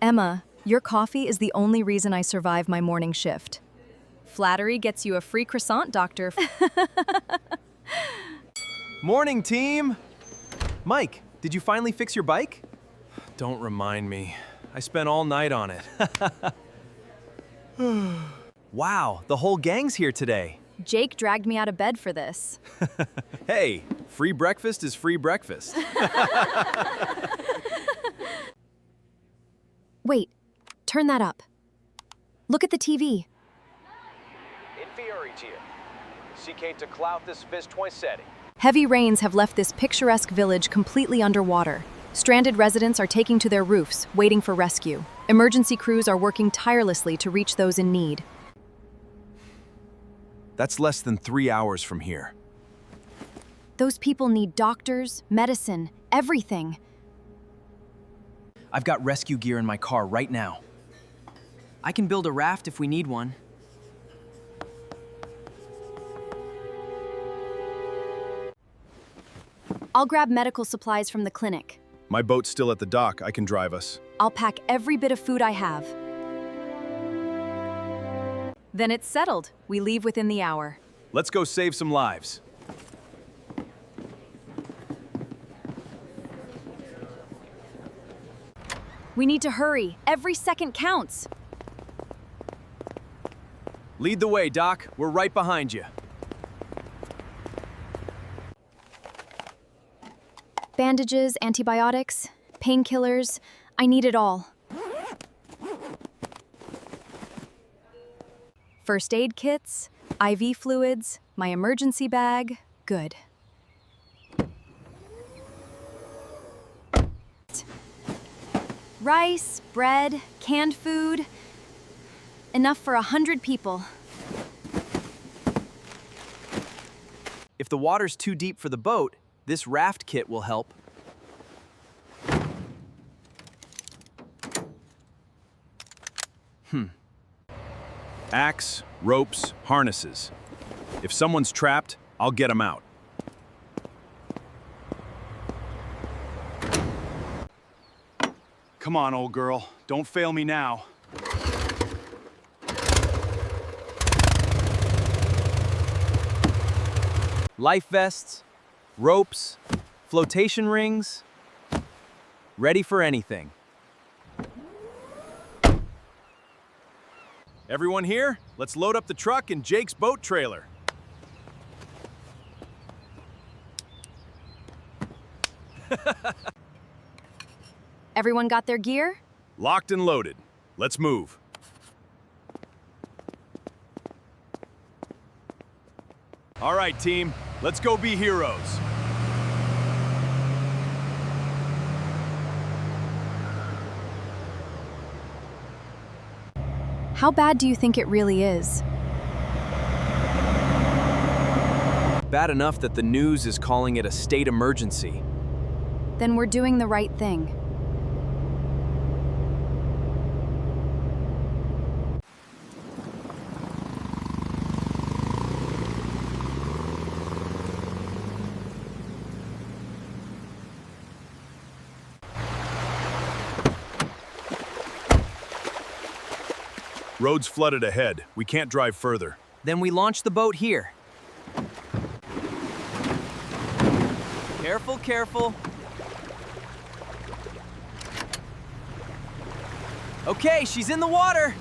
Emma, your coffee is the only reason I survive my morning shift. Flattery gets you a free croissant, doctor. Morning, team! Mike, did you finally fix your bike? Don't remind me. I spent all night on it. Wow, the whole gang's here today. Jake dragged me out of bed for this. Hey, free breakfast is free breakfast. Wait, turn that up. Look at the TV. Heavy rains have left this picturesque village completely underwater. Stranded residents are taking to their roofs, waiting for rescue. Emergency crews are working tirelessly to reach those in need. That's less than 3 hours from here. Those people need doctors, medicine, everything. I've got rescue gear in my car right now. I can build a raft if we need one. I'll grab medical supplies from the clinic. My boat's still at the dock. I can drive us. I'll pack every bit of food I have. Then it's settled. We leave within the hour. Let's go save some lives. We need to hurry. Every second counts. Lead the way, Doc. We're right behind you. Bandages, antibiotics, painkillers. I need it all. First aid kits, IV fluids, my emergency bag. Good. Rice, bread, canned food. Enough for 100 people. If the water's too deep for the boat, this raft kit will help. Axe, ropes, harnesses. If someone's trapped, I'll get them out. Come on, old girl. Don't fail me now. Life vests, ropes, flotation rings. Ready for anything. Everyone here? Let's load up the truck and Jake's boat trailer. Everyone got their gear? Locked and loaded. Let's move. All right, team. Let's go be heroes. How bad do you think it really is? Bad enough that the news is calling it a state emergency. Then we're doing the right thing. Road's flooded ahead. We can't drive further. Then we launch the boat here. Careful, careful. Okay, she's in the water.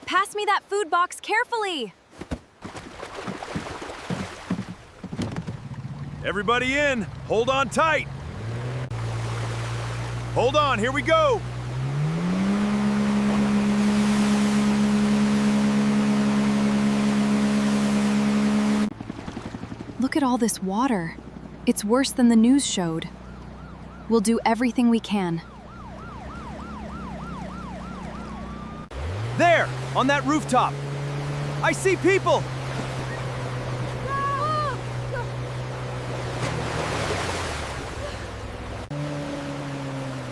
Pass me that food box carefully! Everybody in. Hold on tight. Hold on, here we go. Look at all this water. It's worse than the news showed. We'll do everything we can. There, on that rooftop. I see people.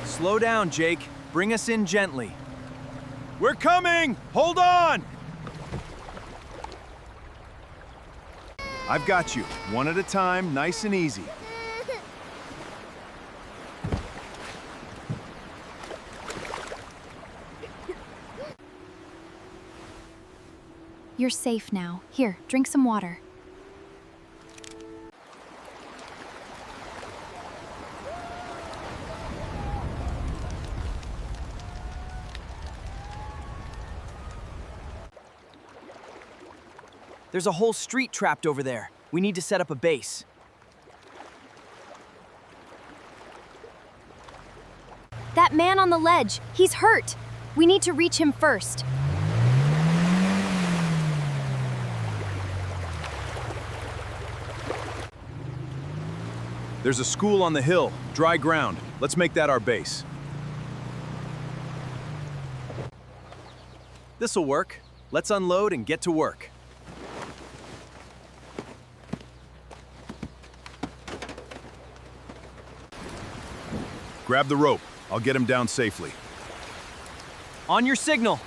Slow down, Jake. Bring us in gently. We're coming! Hold on! I've got you. One at a time, nice and easy. You're safe now. Here, drink some water. There's a whole street trapped over there. We need to set up a base. That man on the ledge, he's hurt. We need to reach him first. There's a school on the hill, dry ground. Let's make that our base. This'll work. Let's unload and get to work. Grab the rope. I'll get him down safely. On your signal.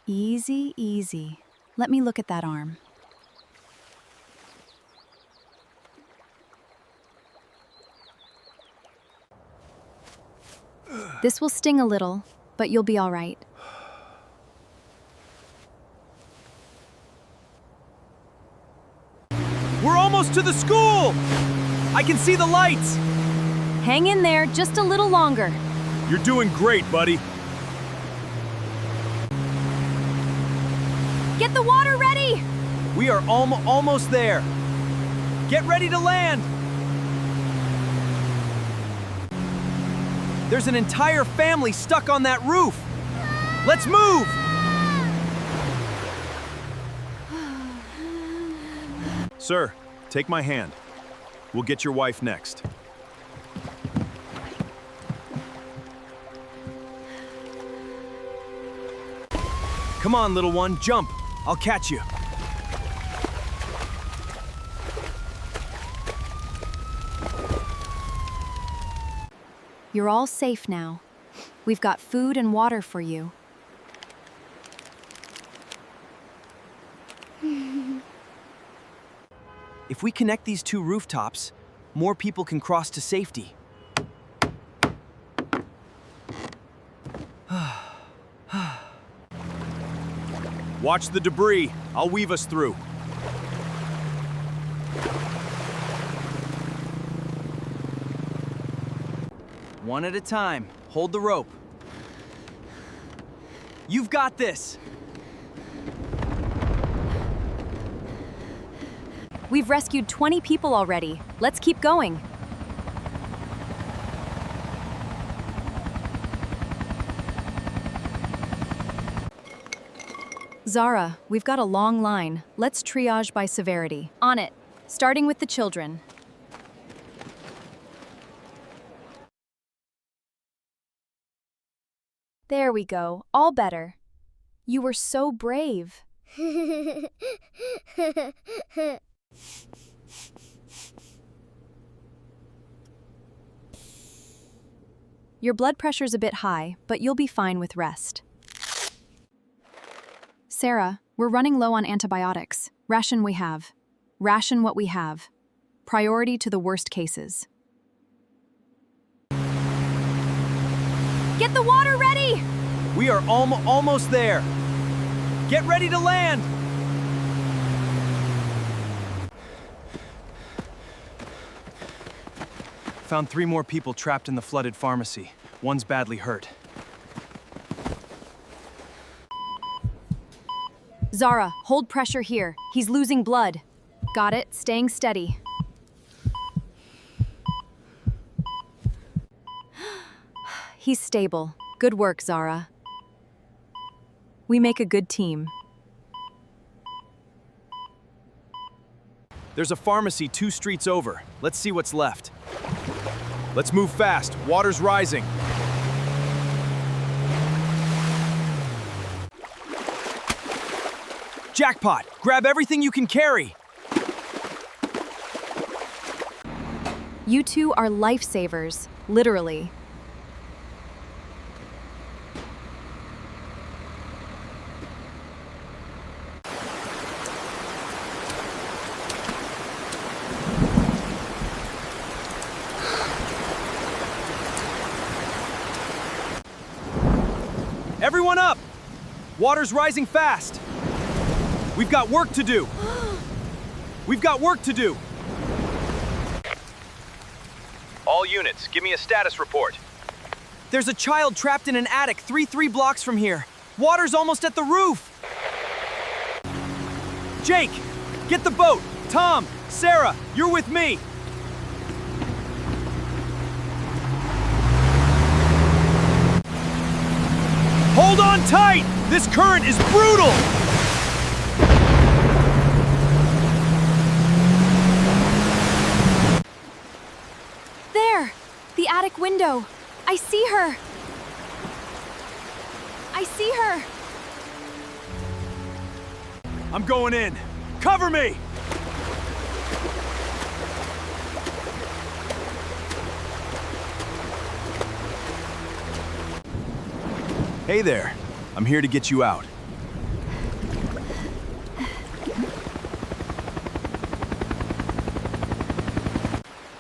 Easy, easy. Let me look at that arm. This will sting a little, but you'll be all right. We're almost to the school! I can see the lights! Hang in there just a little longer. You're doing great, buddy. Get the water ready! We are almost there. Get ready to land! There's an entire family stuck on that roof! Let's move! Sir, take my hand. We'll get your wife next. Come on, little one, jump. I'll catch you. You're all safe now. We've got food and water for you. If we connect these two rooftops, more people can cross to safety. Watch the debris. I'll weave us through. One at a time. Hold the rope. You've got this. We've rescued 20 people already. Let's keep going. Zara, we've got a long line. Let's triage by severity. On it. Starting with the children. There we go. All better. You were so brave. Your blood pressure's a bit high, but you'll be fine with rest. Sarah, we're running low on antibiotics. Ration we have. Ration what we have. Priority to the worst cases. Get the water ready! We are almost there. Get ready to land! Found 3 more people trapped in the flooded pharmacy. One's badly hurt. Zara, hold pressure here. He's losing blood. Got it, staying steady. He's stable. Good work, Zara. We make a good team. There's a pharmacy 2 streets over. Let's see what's left. Let's move fast. Water's rising. Jackpot! Grab everything you can carry! You two are lifesavers, literally. Everyone up! Water's rising fast. We've got work to do. We've got work to do. All units, give me a status report. There's a child trapped in an attic 3 blocks from here. Water's almost at the roof. Jake, get the boat. Tom, Sarah, you're with me. Hold on tight! This current is brutal! There! The attic window! I see her! I see her! I'm going in. Cover me! Hey there. I'm here to get you out.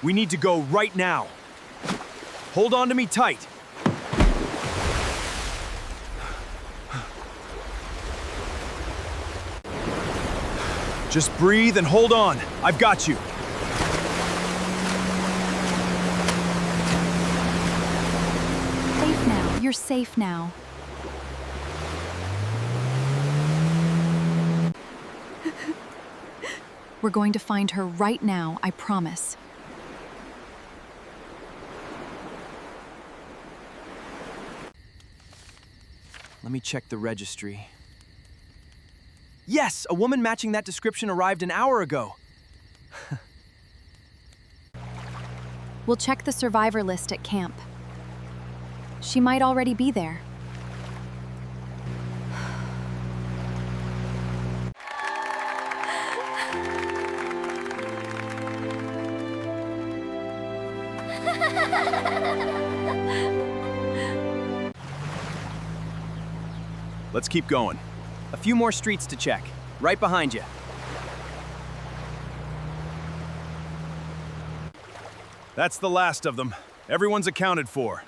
We need to go right now. Hold on to me tight. Just breathe and hold on. I've got you. Safe now. You're safe now. We're going to find her right now, I promise. Let me check the registry. Yes, a woman matching that description arrived an hour ago. We'll check the survivor list at camp. She might already be there. Let's keep going. A few more streets to check. Right behind you. That's the last of them. Everyone's accounted for.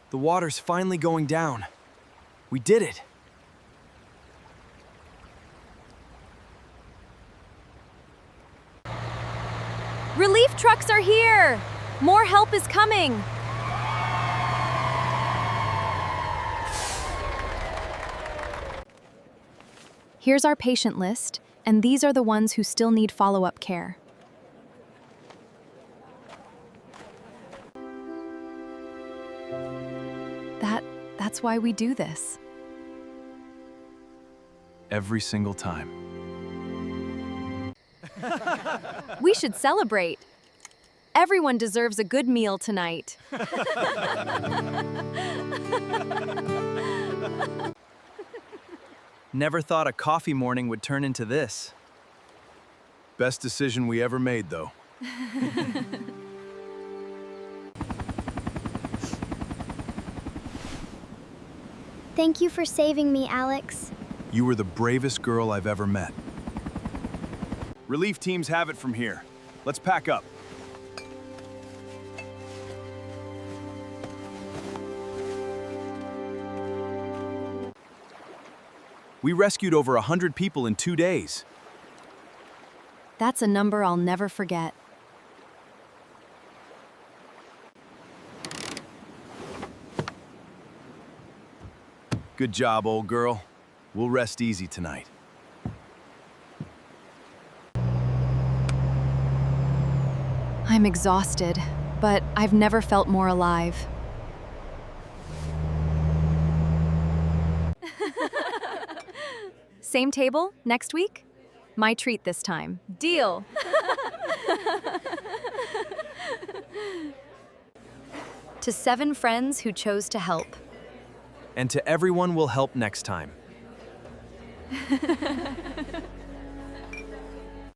The water's finally going down. We did it. Relief trucks are here! More help is coming! Here's our patient list, and these are the ones who still need follow-up care. That's why we do this. Every single time. We should celebrate. Everyone deserves a good meal tonight. Never thought a coffee morning would turn into this. Best decision we ever made, though. Thank you for saving me, Alex. You were the bravest girl I've ever met. Relief teams have it from here. Let's pack up. We rescued over 100 people in 2 days. That's a number I'll never forget. Good job, old girl. We'll rest easy tonight. I'm exhausted, but I've never felt more alive. Same table, next week? My treat this time. Deal! To 7 friends who chose to help. And to everyone we'll help next time.